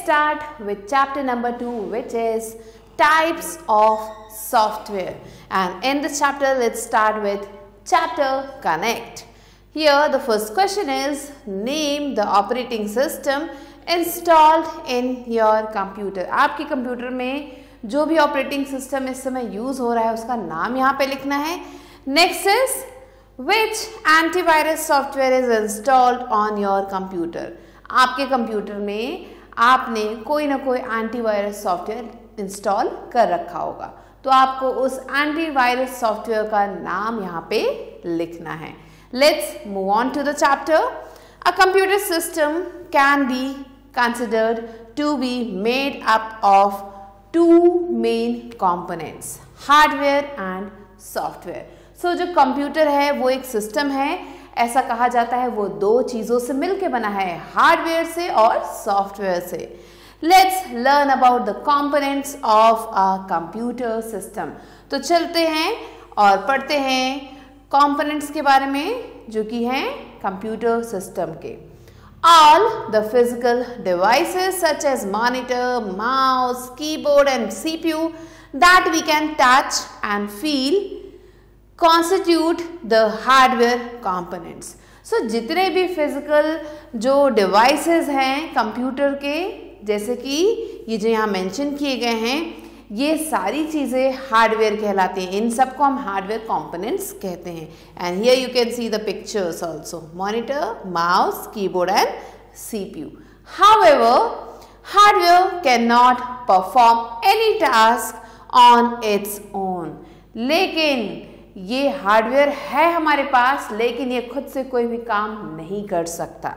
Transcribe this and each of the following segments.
start with chapter number 2, which is types of software. And in this chapter, let's start with chapter Connect. Here the first question is, name the operating system installed in your computer. आपके computer में जो भी operating system इस समय use हो रहा है उसका नाम यहाँ पे लिखना है. Next is which antivirus software is installed on your computer. आपके कंप्यूटर में आपने कोई ना कोई एंटीवायरस सॉफ्टवेयर इंस्टॉल कर रखा होगा, तो आपको उस एंटीवायरस सॉफ्टवेयर का नाम यहाँ पे लिखना है. Let's move on to the chapter. A computer system can be considered to be made up of two main components, hardware and software. So जो कंप्यूटर है वो एक सिस्टम है, ऐसा कहा जाता है वो दो चीज़ों से मिलके बना है, हार्डवेयर से और सॉफ्टवेयर से. Let's learn about the components of a computer system. तो चलते हैं और पढ़ते हैं कंपोनेंट्स के बारे में जो कि हैं कंप्यूटर सिस्टम के. All the physical devices such as monitor, mouse, keyboard and CPU that we can touch and feel constitute the hardware components. So जितने भी physical जो devices हैं कंप्यूटर के, जैसे कि ये जो यहाँ मेंशन किए गए हैं, ये सारी चीज़ें हार्डवेयर कहलाती हैं. इन सबको हम हार्डवेयर कंपोनेंट्स कहते हैं. And here you can see the pictures also, monitor, mouse, keyboard and CPU. However, hardware cannot perform any task on its own. लेकिन ये हार्डवेयर है हमारे पास, लेकिन ये खुद से कोई भी काम नहीं कर सकता.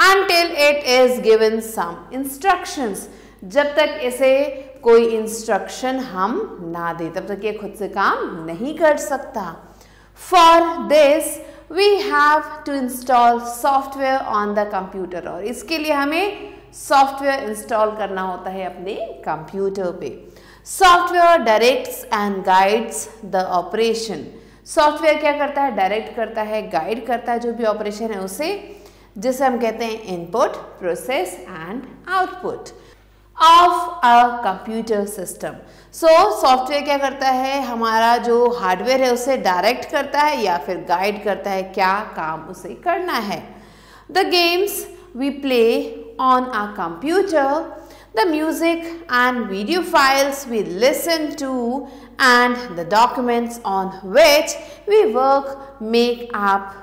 Until it is given some instructions. जब तक इसे कोई इंस्ट्रक्शन हम ना दे तब तक ये खुद से काम नहीं कर सकता. For this we have to install software on the computer. और इसके लिए हमें सॉफ्टवेयर इंस्टॉल करना होता है अपने कंप्यूटर पे. Software directs and guides the operation. Software क्या करता है? डायरेक्ट करता है, गाइड करता है जो भी ऑपरेशन है उसे, जिसे हम कहते हैं input, process and output of a computer system. So software क्या करता है? हमारा जो हार्डवेयर है उसे डायरेक्ट करता है या फिर गाइड करता है क्या काम उसे करना है. The games we play on a computer, the music and video files we listen to and the documents on which we work make up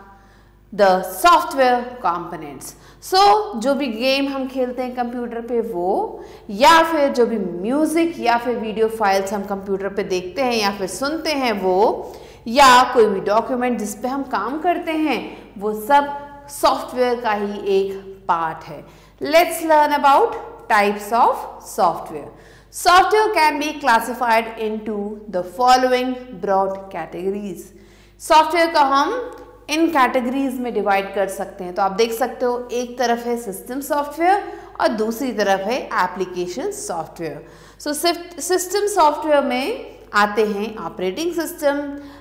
the software components. So जो भी गेम हम खेलते हैं कंप्यूटर पे वो, या फिर जो भी म्यूजिक या फिर वीडियो फाइल्स हम कंप्यूटर पे देखते हैं या फिर सुनते हैं वो, या कोई भी डॉक्यूमेंट जिस पे हम काम करते हैं, वो सब सॉफ्टवेयर का ही एक पार्ट है. Let's learn about types of software. Software can be classified into the following broad categories. Software का हम इन कैटेगरीज में डिवाइड कर सकते हैं. तो आप देख सकते हो, एक तरफ है सिस्टम सॉफ्टवेयर और दूसरी तरफ है application software. So system software में आते हैं operating system,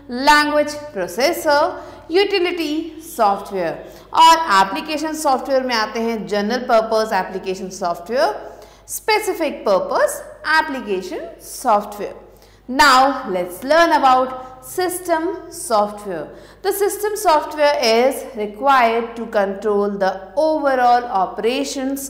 language processor, utility software, और एप्लीकेशन सॉफ्टवेयर में आते हैं general purpose application software, specific purpose application software. Now let's learn about system software. The system software is required to control the overall operations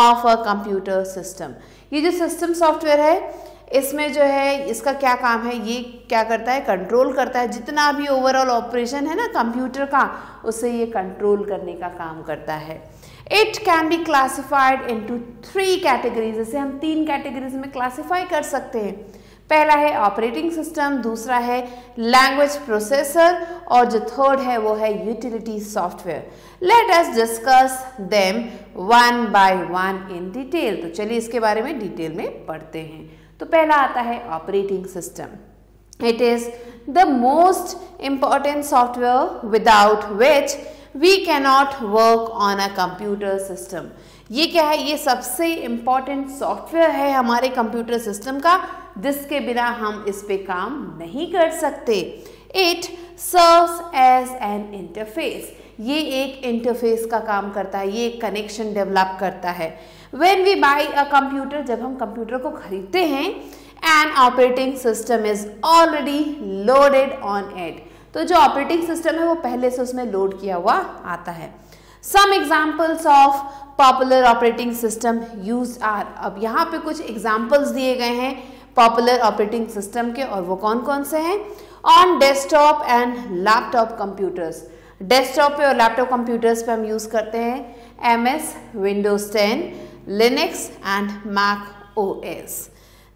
of a computer system. ये जो system software है, इसमें जो है इसका क्या काम है, ये क्या करता है? कंट्रोल करता है. जितना भी ओवरऑल ऑपरेशन है ना कंप्यूटर का, उसे ये कंट्रोल करने का काम करता है. It can be classified into 3 categories. इसे हम 3 कैटेगरीज में क्लासीफाई कर सकते हैं. पहला है ऑपरेटिंग सिस्टम, दूसरा है लैंग्वेज प्रोसेसर, और जो थर्ड है वो है utility software. Let us discuss them one by one in detail. तो चलिए इसके बारे में डिटेल में पढ़ते हैं. तो पहला आता है operating system. It is the most important software without which we cannot work on a computer system. ये क्या है? ये सबसे इम्पॉर्टेंट सॉफ्टवेयर है हमारे कंप्यूटर सिस्टम का, जिसके बिना हम इस पे काम नहीं कर सकते. It serves as an interface. ये एक इंटरफेस का काम करता है, ये एक कनेक्शन डेवलप करता है। When we buy a computer, जब हम कंप्यूटर को खरीदते हैं, an operating system is already loaded on it, तो जो ऑपरेटिंग सिस्टम है वो पहले से उसमें लोड किया हुआ आता है। Some examples of popular operating system used are, अब यहाँ पे कुछ एग्जाम्पल्स दिए गए हैं पॉपुलर ऑपरेटिंग सिस्टम के, और वो कौन कौन से हैं? On desktop and laptop computers, desktop पे और लैपटॉप कंप्यूटर्स पे हम यूज़ करते हैं MS, Windows 10, Linux and Mac OS।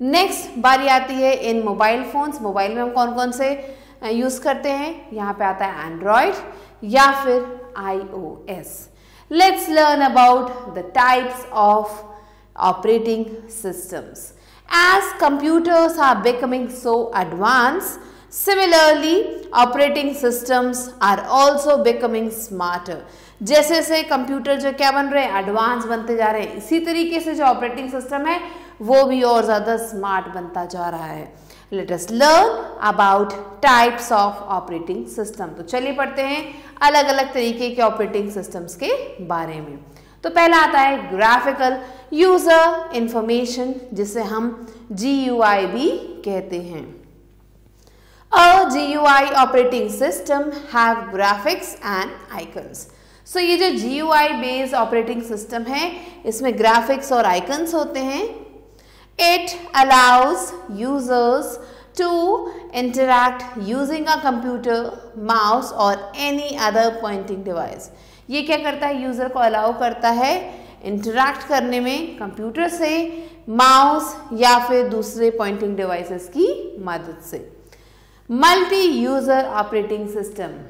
Next बारी आती है इन मोबाइल फोन्स, मोबाइल में हम कौन कौन से यूज़ करते हैं? यहाँ पे आता है एंड्रॉयड या फिर iOS। Let's learn about the types of operating systems. As computers are becoming so advanced, similarly operating systems are also becoming smarter. जैसे जैसे कंप्यूटर जो क्या बन रहे हैं, एडवांस बनते जा रहे हैं, इसी तरीके से जो ऑपरेटिंग सिस्टम है वो भी और ज़्यादा स्मार्ट बनता जा रहा है। Let us learn about types of operating system. तो चलिए पढ़ते हैं अलग अलग तरीके के ऑपरेटिंग सिस्टम्स के बारे में। तो पहला आता है ग्राफिकल यूजर इंफॉर्मेशन, जिसे हम GUI भी कहते हैं। A GUI operating system have graphics and icons. So ये जो GUI बेस्ड ऑपरेटिंग सिस्टम है इसमें ग्राफिक्स और आइकन्स होते हैं। It allows users to interact using a computer, mouse or any other pointing device. ये क्या करता है? यूजर को अलाउ करता है इंटरैक्ट करने में कंप्यूटर से, माउस या फिर दूसरे पॉइंटिंग डिवाइसेस की मदद से। Multi user operating system,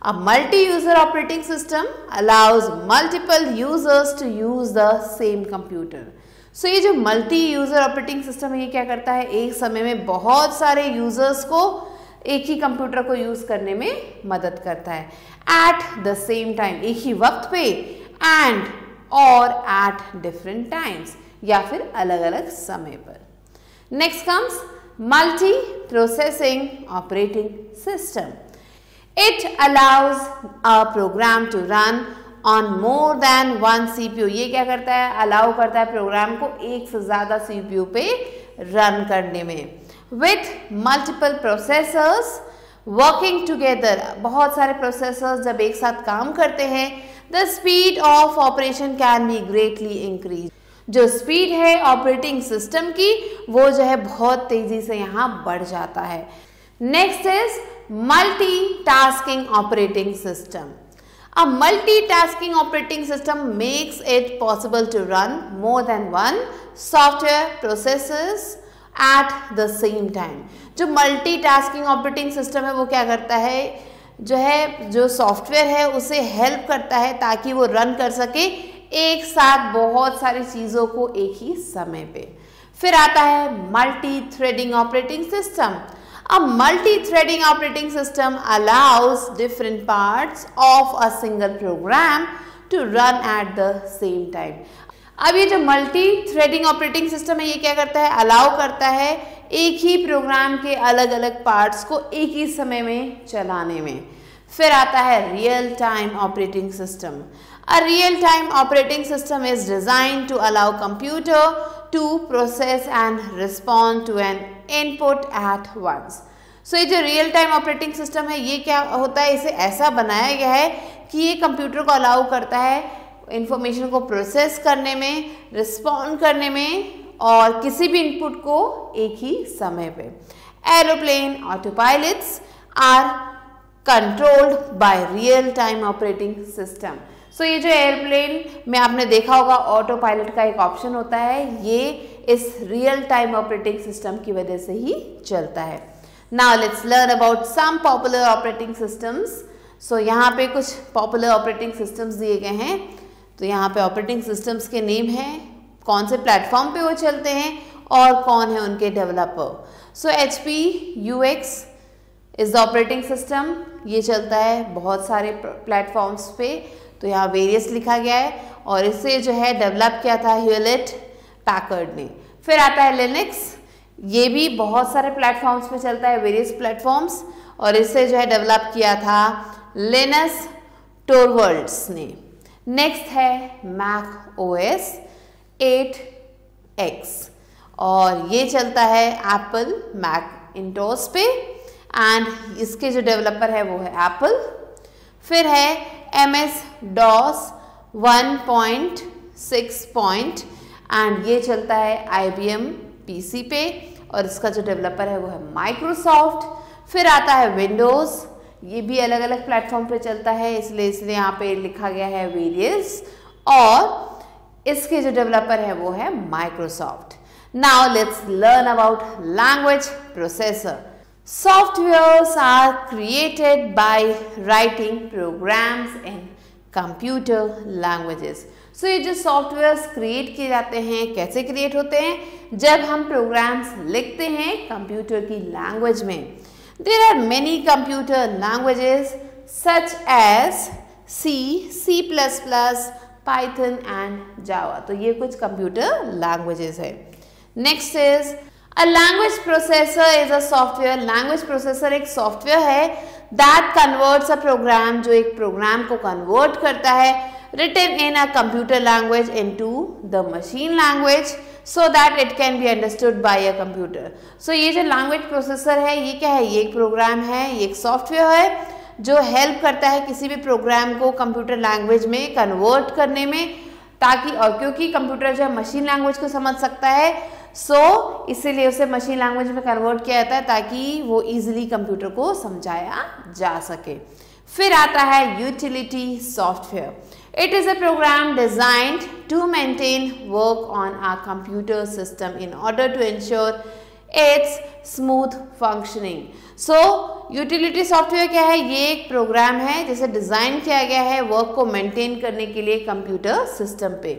a multi-user operating system allows multiple users to use the same computer. So ये जो मल्टी यूजर ऑपरेटिंग सिस्टम है ये क्या करता है? एक समय में बहुत सारे यूजर्स को एक ही कंप्यूटर को यूज करने में मदद करता है। एट द सेम टाइम, एक ही वक्त पे, एंड और एट डिफरेंट टाइम्स, या फिर अलग अलग समय पर। Next comes multi processing operating system. It allows a program to run on more than one CPU. ये क्या करता है? अलाउ करता है प्रोग्राम को एक से ज़्यादा CPU पे रन करने में। With multiple processors working together, बहुत सारे प्रोसेसर्स जब एक साथ काम करते हैं, the speed of operation can be greatly increased. जो स्पीड है ऑपरेटिंग सिस्टम की वो जो है बहुत तेजी से यहाँ बढ़ जाता है। Next is multitasking operating system. A multitasking operating system makes it possible to run more than one software processes at the same time. जो multitasking operating system है वो क्या करता है? जो सॉफ्टवेयर है उसे हेल्प करता है ताकि वो रन कर सके एक साथ बहुत सारी चीज़ों को एक ही समय पे। फिर आता है multi threading operating system. A multi-threading operating system allows different parts of a single program to run at the same time. अब ये जो मल्टी थ्रेडिंग ऑपरेटिंग सिस्टम है ये क्या करता है? अलाउ करता है एक ही प्रोग्राम के अलग अलग पार्ट्स को एक ही समय में चलाने में। फिर आता है real time operating system. A real-time operating system is designed to allow computer to process and respond to an input at once. So ये जो रियल टाइम ऑपरेटिंग सिस्टम है ये क्या होता है? इसे ऐसा बनाया गया है कि ये कंप्यूटर को अलाउ करता है इंफॉर्मेशन को प्रोसेस करने में, रिस्पॉन्ड करने में और किसी भी इनपुट को एक ही समय पे। Aeroplane autopilots are controlled by real time operating system. So ये जो एयरप्लेन में आपने देखा होगा ऑटो पायलट का एक ऑप्शन होता है, ये इस रियल टाइम ऑपरेटिंग सिस्टम की वजह से ही चलता है। Now let's learn about some popular operating systems. So यहाँ पे कुछ पॉपुलर ऑपरेटिंग सिस्टम्स दिए गए हैं। तो यहाँ पे ऑपरेटिंग सिस्टम्स के नेम हैं, कौन से प्लेटफॉर्म पे वो चलते हैं और कौन है उनके developer. So HP UX is the operating system, ये चलता है बहुत सारे प्लेटफॉर्म्स पे। तो यहाँ वेरियस लिखा गया है और इसे जो है डेवलप किया था ह्यूलेट पैकर्ड ने। फिर आता है लिनक्स, ये भी बहुत सारे प्लेटफॉर्म्स पे चलता है, वेरियस प्लेटफॉर्म्स, और इसे जो है डेवलप किया था लिनस टोरवल्ड्स ने। नेक्स्ट है मैक OS 8X और ये चलता है एप्पल मैकिंटोश पे एंड इसके जो डेवलपर है वो है एप्पल। फिर है MS-DOS 1.6 एंड ये चलता है IBM PC पे और इसका जो डेवलपर है वो है माइक्रोसॉफ्ट। फिर आता है विंडोज़, ये भी अलग अलग प्लेटफॉर्म पे चलता है इसलिए यहाँ पे लिखा गया है वेरियस और इसके जो डेवलपर है वो है Microsoft. Now let's learn about language processor. Softwares are created by writing programs in computer languages. So ये जो सॉफ्टवेयर्स क्रिएट किए जाते हैं कैसे क्रिएट होते हैं? जब हम प्रोग्राम्स लिखते हैं कंप्यूटर की लैंग्वेज में। There are many computer languages such as C, C++, Python and Java. तो ये कुछ कंप्यूटर लैंग्वेजेस है। Next is A language processor is a software. Language processor एक सॉफ्टवेयर है that converts a program, जो एक प्रोग्राम को कन्वर्ट करता है written in a computer language into the machine language so that it can be understood by a computer. So ये जो language processor है ये क्या है? ये एक प्रोग्राम है, ये एक सॉफ्टवेयर है जो हेल्प करता है किसी भी प्रोग्राम को कंप्यूटर लैंग्वेज में कन्वर्ट करने में, ताकि और क्योंकि कंप्यूटर जो है मशीन लैंग्वेज को समझ सकता है इसीलिए उसे मशीन लैंग्वेज में कन्वर्ट किया जाता है ताकि वो इजीली कंप्यूटर को समझाया जा सके। फिर आता है utility software. It is a program designed to maintain work on a computer system in order to ensure its smooth functioning. So utility software क्या है? ये एक प्रोग्राम है जिसे डिजाइन किया गया है वर्क को मेंटेन करने के लिए कंप्यूटर सिस्टम पे।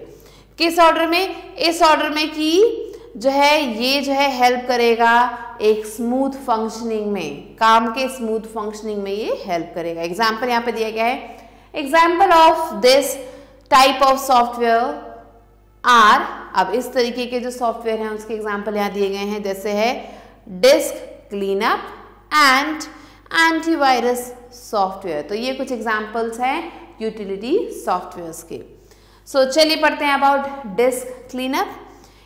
किस ऑर्डर में? इस ऑर्डर में कि जो है ये जो है हेल्प करेगा एक स्मूथ फंक्शनिंग में, काम के स्मूथ फंक्शनिंग में ये हेल्प करेगा। एग्जाम्पल यहाँ पे दिया गया है। Example of this type of software are, अब इस तरीके के जो सॉफ्टवेयर हैं उसके एग्जाम्पल यहाँ दिए गए हैं, जैसे है disc cleanup and antivirus software. तो ये कुछ एग्जाम्पल्स हैं यूटिलिटी सॉफ्टवेयर्स के। सो चलिए पढ़ते हैं about disc cleanup.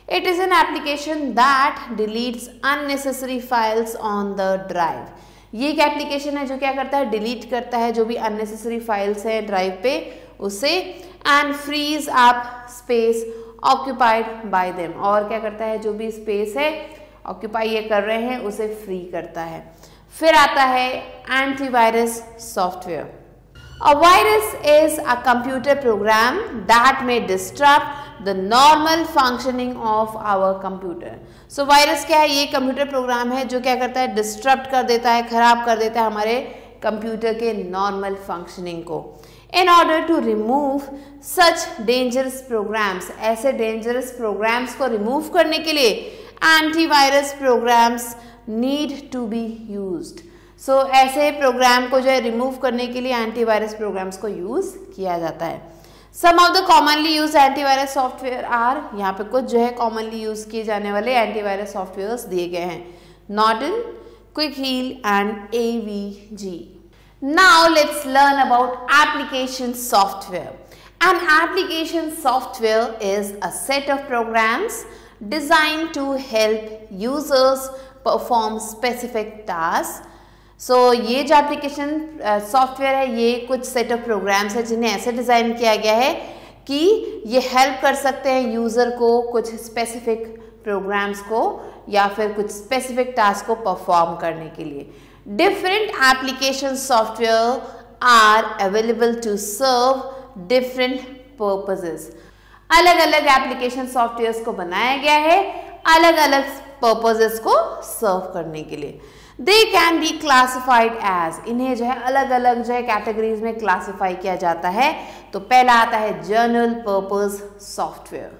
It is an application that deletes unnecessary files on the drive. ये एक एप्लीकेशन है जो क्या करता है? डिलीट करता है जो भी अननेसेसरी फाइल्स है ड्राइव पे उसे, and freeze up space occupied by them, और क्या करता है जो भी स्पेस है ऑक्यूपाई ये कर रहे हैं उसे फ्री करता है। फिर आता है antivirus software. A virus is a computer program that may disrupt the normal functioning of our computer. So virus क्या है? ये कंप्यूटर प्रोग्राम है जो क्या करता है? डिस्ट्रप्ट कर देता है, खराब कर देता है हमारे कंप्यूटर के नॉर्मल फंक्शनिंग को। In order to remove such dangerous programs, ऐसे डेंजरस प्रोग्राम्स को रिमूव करने के लिए antivirus programs need to be used. So ऐसे प्रोग्राम को जो है रिमूव करने के लिए एंटीवायरस प्रोग्राम्स को यूज किया जाता है। Some of the commonly use antivirus software are, यहाँ पे कुछ जो है कॉमनली यूज किए जाने वाले एंटीवायरस सॉफ्टवेयर्स दिए गए हैं, Norton, quick heal and AVG। Now let's learn about application software. An application software is a set of programs designed to help users perform specific task. So ये जो application software है ये कुछ set of programmes है जिन्हें ऐसे design किया गया है कि ये हेल्प कर सकते हैं यूज़र को कुछ स्पेसिफिक प्रोग्राम्स को या फिर कुछ स्पेसिफिक टास्क को परफॉर्म करने के लिए। Different application software are available to serve different purposes. अलग अलग एप्लीकेशन सॉफ्टवेयर्स को बनाया गया है अलग अलग पर्पसेस को सर्व करने के लिए। They can be classified as, इन्हें जो है अलग अलग जो है कैटेगरीज में क्लासिफाई किया जाता है। तो पहला आता है general purpose software.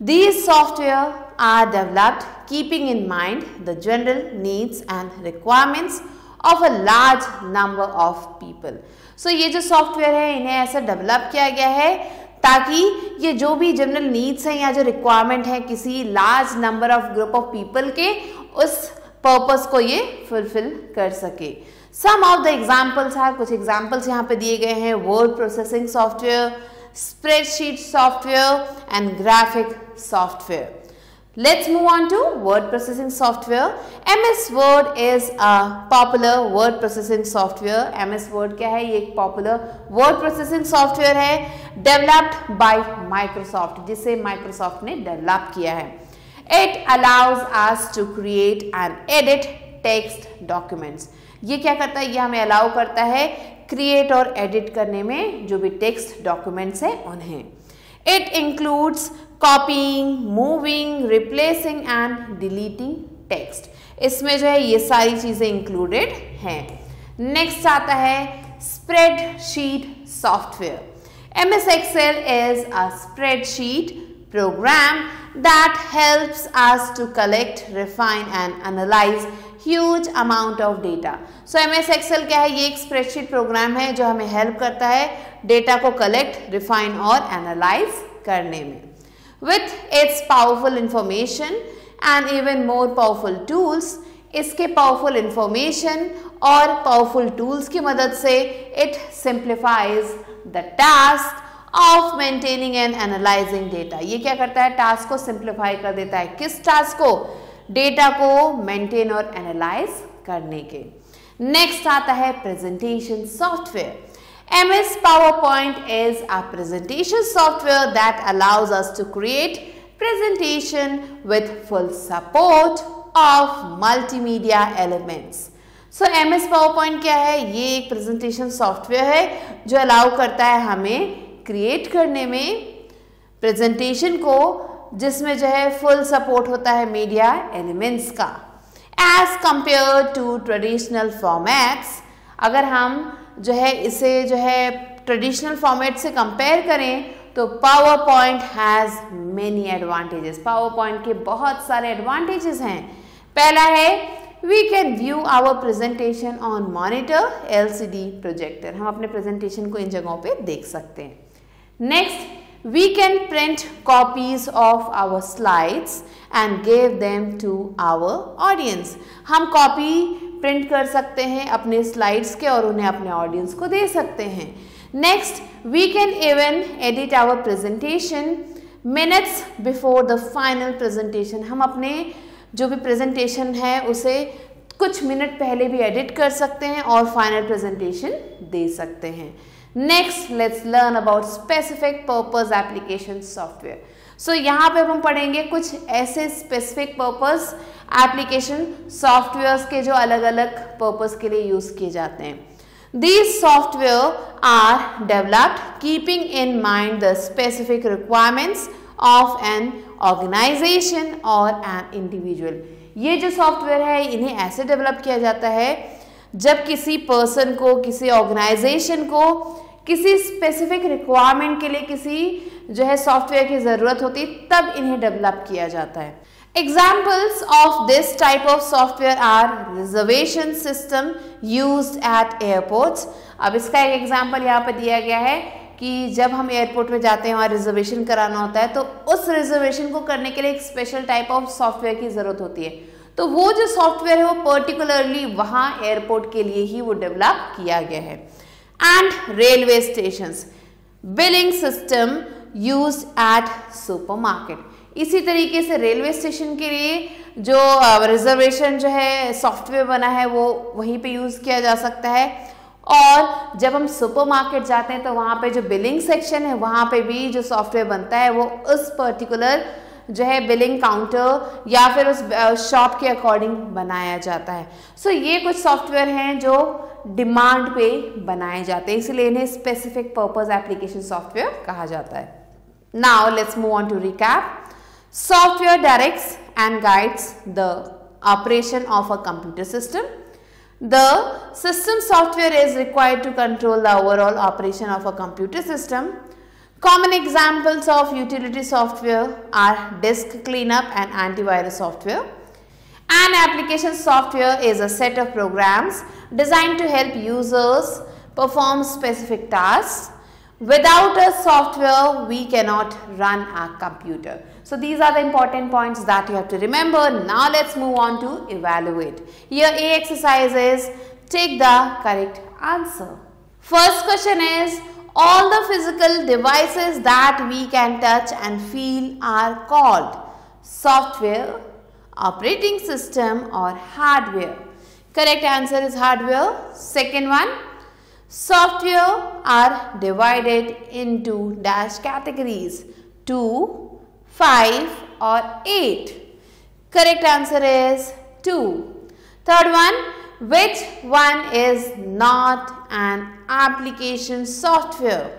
These software are developed keeping in mind the general needs and requirements of a large number of people. So ये जो सॉफ्टवेयर है इन्हें ऐसा डेवलप किया गया है ताकि ये जो भी जनरल नीड्स हैं या जो रिक्वायरमेंट है किसी large number of group of people के, उस पर्पस को ये फुलफिल कर सके। सम ऑफ द एग्जाम्पल्स हैं, कुछ एग्जाम्पल्स यहाँ पे दिए गए हैं, word processing software, spreadsheet software and graphic software. Let's move on to word processing software. MS Word is a popular word processing software. MS Word क्या है? ये एक popular word processing software है, developed by Microsoft, जिसे Microsoft ने develop किया है. It allows us to create and edit text documents. ये क्या करता है? ये हमें allow करता है create और edit करने में जो भी text documents है उन्हें. It includes copying, moving, replacing and deleting text. इसमें जो है ये सारी चीजें included हैं. Next आता है spreadsheet software. MS Excel is a spreadsheet program that helps us to collect, refine and analyze huge amount of data. So MS Excel क्या है? ये एक spreadsheet program है जो हमें help करता है data को collect, refine और analyze करने में. With its powerful information and even more powerful tools, इसके powerful information और powerful tools की मदद से it simplifies the task of maintaining and analyzing data. ये क्या करता है? task को simplify कर देता है. किस task को? data को maintain और analyze करने के. Next आता है presentation software. MS PowerPoint is a presentation software that allows us to create presentation with full support of multimedia elements. So MS PowerPoint क्या है? ये एक presentation software है जो allow करता है हमें create करने में presentation को जिसमें जो है full support होता है media elements का. As compared to traditional formats, अगर हम जो है इसे जो है ट्रेडिशनल फॉर्मेट से कंपेयर करें तो PowerPoint has many advantages. PowerPoint के बहुत सारे एडवांटेजेस हैं. पहला है we can view our presentation on monitor LCD projector. हम अपने प्रेजेंटेशन को इन जगहों पे देख सकते हैं. Next we can print copies of our slides and give them to our audience. हम कॉपी प्रिंट कर सकते हैं अपने स्लाइड्स के और उन्हें अपने ऑडियंस को दे सकते हैं. Next we can even edit our presentation minutes before the final presentation. हम अपने जो भी प्रेजेंटेशन है उसे कुछ मिनट पहले भी एडिट कर सकते हैं और फाइनल प्रेजेंटेशन दे सकते हैं. Next let's learn about specific purpose application software. So यहाँ पे हम पढ़ेंगे कुछ ऐसे स्पेसिफिक पर्पस एप्लीकेशन सॉफ्टवेयर्स के जो अलग अलग पर्पस के लिए यूज किए जाते हैं. These software are developed keeping in mind the specific requirements of an organization or an individual. ये जो सॉफ्टवेयर है इन्हें ऐसे डेवलप किया जाता है जब किसी पर्सन को, किसी ऑर्गेनाइजेशन को किसी स्पेसिफिक रिक्वायरमेंट के लिए किसी जो है सॉफ्टवेयर की ज़रूरत होती तब इन्हें डेवलप किया जाता है. Examples of this type of software are reservation system used at airports. अब इसका एक एग्जाम्पल यहाँ पर दिया गया है कि जब हम एयरपोर्ट में जाते हैं वहाँ रिजर्वेशन कराना होता है तो उस रिजर्वेशन को करने के लिए एक स्पेशल टाइप ऑफ सॉफ्टवेयर की ज़रूरत होती है. तो वो जो सॉफ्टवेयर है वो पर्टिकुलरली वहाँ एयरपोर्ट के लिए ही वो डेवलप किया गया है. And railway stations billing system used eight supermarket. इसी तरीके से रेलवे स्टेशन के लिए जो रिजर्वेशन जो है सॉफ्टवेयर बना है वो वहीं पे यूज़ किया जा सकता है. और जब हम सुपरमार्केट जाते हैं तो वहाँ पे जो बिलिंग सेक्शन है वहाँ पे भी जो सॉफ्टवेयर बनता है वो उस पर्टिकुलर जो है बिलिंग काउंटर या फिर उस शॉप के अकॉर्डिंग बनाया जाता है. सो ये कुछ सॉफ्टवेयर हैं जो डिमांड पे बनाए जाते हैं, इसलिए इन्हें स्पेसिफिक पर्पस एप्लीकेशन सॉफ्टवेयर कहा जाता है. Now let's move on to recap. Software directs and guides the operation of a computer system. The system software is required to control the overall operation of a computer system. Common examples of utility software are disk cleanup and antivirus software. An application software is a set of programs designed to help users perform specific tasks. Without a software, we cannot run a computer. So these are the important points that you have to remember. Now let's move on to evaluate. Here A exercise is take the correct answer. First question is, all the physical devices that we can touch and feel are called software, operating system or hardware. Correct answer is hardware. Second one, software are divided into dash categories 2, 5 or 8. Correct answer is 2. Third one, which one is not an application software?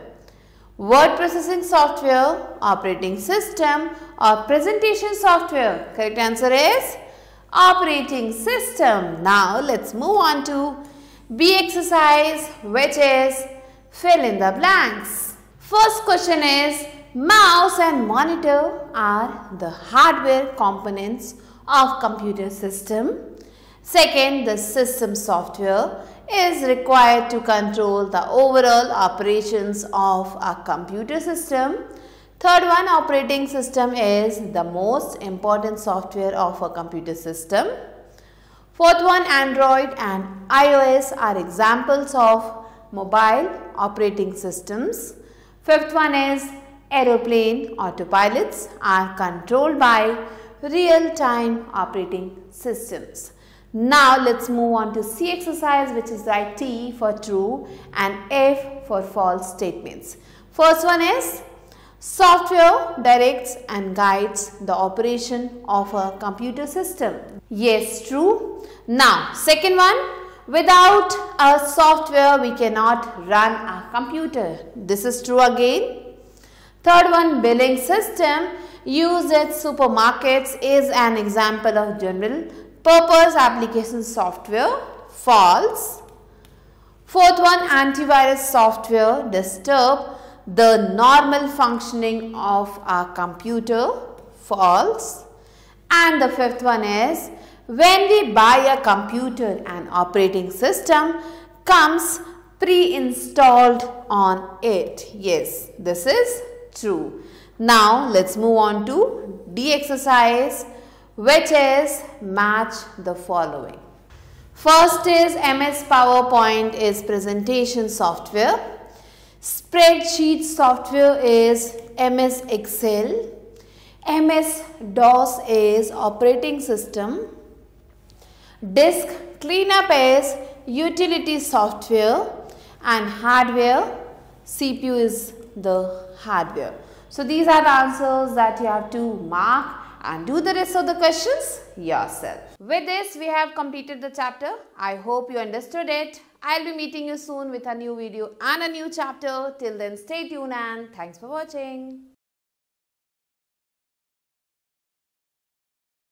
Word processing software, operating system or presentation software? Correct answer is operating system. Now let's move on to B exercise, which is fill in the blanks. First question is, mouse and monitor are the hardware components of computer system. Second, the system software is required to control the overall operations of a computer system. Third one, operating system is the most important software of a computer system. Fourth one, Android and iOS are examples of mobile operating systems. Fifth one is aeroplane autopilots are controlled by real-time operating systems. Now let's move on to C exercise, which is write T for true and F for false statements. First one is, software directs and guides the operation of a computer system. Yes, true. Now second one, without a software we cannot run a computer. This is true again. Third one, billing system used at supermarkets is an example of general purpose application software. False. Fourth one, antivirus software disturb the normal functioning of a computer. False. And the fifth one is, when we buy a computer, an operating system comes pre-installed on it. Yes, this is true. Now let's move on to D exercise, which is match the following. First is MS PowerPoint is presentation software. Spreadsheet software is MS Excel. MS DOS is operating system. Disk cleanup is utility software, and hardware, CPU is the hardware. So these are the answers that you have to mark and do the rest of the questions yourself. With this, we have completed the chapter. I hope you understood it. I'll be meeting you soon with a new video and a new chapter. Till then, stay tuned and thanks for watching.